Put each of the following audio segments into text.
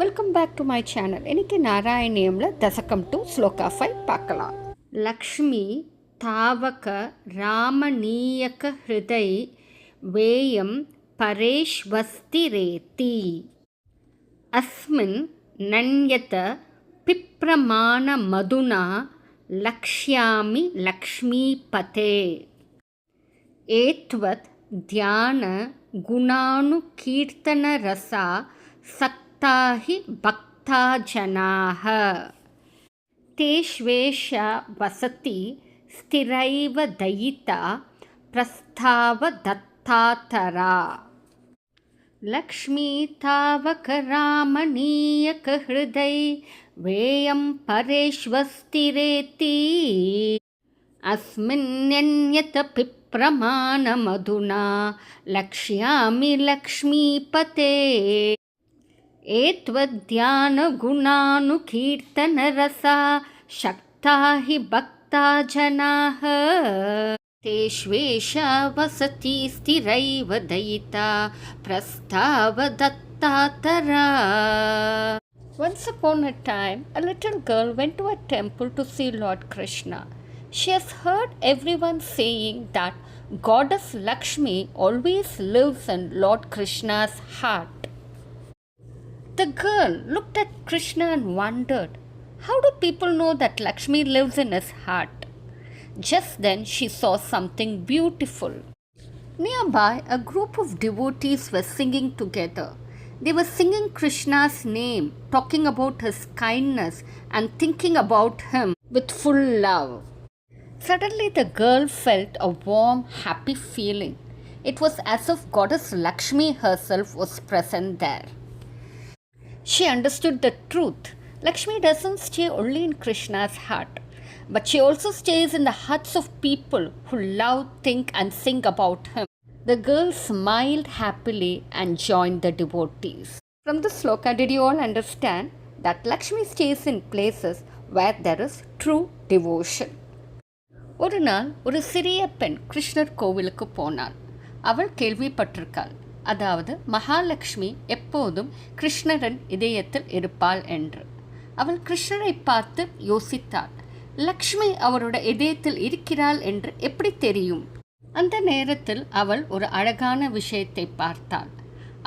Welcome back to my channel. இன்றைக்கி நாராயணியமில் Dasakam-2 Shloka-5 பார்க்கலாம். லக்ஷ்மி தாவக ராமணீயக ஹிருதை வேயம் பரேஷ்வஸ்திரேதி அஸ்மின் நன்யத பிப்ரமான மதுனா லக்ஷ்யாமி லக்ஷ்மீபதே ஏத்வத் தியான குணானு கீர்த்தன ரசா சக்தாஹி பக்தா ஜனாஹ தேஷ்வேஷா வசதி ஸ்திரைவ தயிதா பிரஸ்தாவ தத்தாதரா லக்ஷ்மீ தாவக ராமணீயக ஹிருதை வேயம் பரேஷ்வஸ்திரேதி அஸ்மின்யன்யத பிப்ரமான மதுனா லக்ஷ்யாமி லக்ஷ்மீபதே ஏத்வத்யான குணானு கீர்த்தன ரசா சக்தா ஹி பக்தா ஜனாஹ தேஷ்வேஷா வசதி ஸ்திரைவ தயிதா பிரஸ்தாவ தத்தாதரா. Once upon a time, a little girl went to a temple to see Lord Krishna. She has heard everyone saying that Goddess Lakshmi always lives in Lord Krishna's heart. The girl looked at Krishna and wondered, how do people know that Lakshmi lives in his heart? Just then she saw something beautiful. Nearby, a group of devotees were singing together. They were singing Krishna's name, talking about his kindness and thinking about him with full love. Suddenly the girl felt a warm, happy feeling. It was as if Goddess Lakshmi herself was present there. She understood the truth. Lakshmi doesn't stay only in Krishna's heart, but she also stays in the hearts of people who love, think and sing about him. The girl smiled happily and joined the devotees. From the sloka, did you all understand that Lakshmi stays in places where there is true devotion? ஒரு நாள் ஒரு சிறிய பெண் கிருஷ்ணர் கோவிலுக்கு போனாள். அவள் கேள்விப்பட்டிருக்காள், அதாவது மகாலட்சுமி எப்போதும் கிருஷ்ணரின் இதயத்தில் இருப்பாள் என்று. அவள் கிருஷ்ணரை பார்த்து யோசித்தாள், லக்ஷ்மி அவரோட இதயத்தில் இருக்கிறாள் என்று எப்படி தெரியும்? அந்த நேரத்தில் அவள் ஒரு அழகான விஷயத்தை பார்த்தாள்.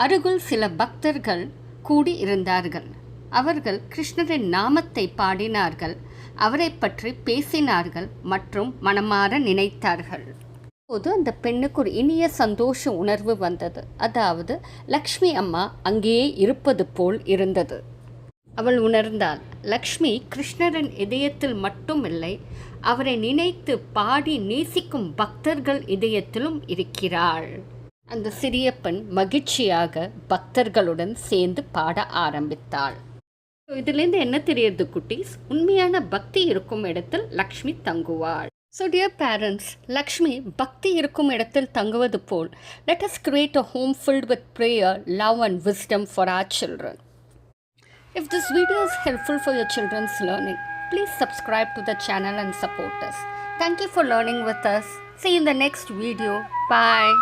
அருகில் சில பக்தர்கள் கூடி இருந்தார்கள். அவர்கள் கிருஷ்ணரின் நாமத்தை பாடினார்கள், அவரை பற்றி பேசினார்கள் மற்றும் மனமாற நினைத்தார்கள். அப்போது அந்த பெண்ணுக்கு ஒரு இனிய சந்தோஷ உணர்வு வந்தது. அதாவது லக்ஷ்மி அம்மா அங்கேயே இருப்பது போல் இருந்தது. அவள் உணர்ந்தாள், லக்ஷ்மி கிருஷ்ணரின் இதயத்தில் மட்டுமில்லை, அவரை நினைத்து பாடி நேசிக்கும் பக்தர்கள் இதயத்திலும் இருக்கிறாள். அந்த சிறிய பெண் மகிழ்ச்சியாக பக்தர்களுடன் சேர்ந்து பாட ஆரம்பித்தாள். இதிலிருந்து என்ன தெரியுது குட்டீஸ்? உண்மையான பக்தி இருக்கும் இடத்தில் Lakshmi தங்குவாள். So dear parents, Lakshmi bhakti irukkum idathil thanguvathu pol, let us create a home filled with prayer, love and wisdom for our children. If this video is helpful for your children's learning, please subscribe to the channel and support us. Thank you for learning with us. See you in the next video. Bye.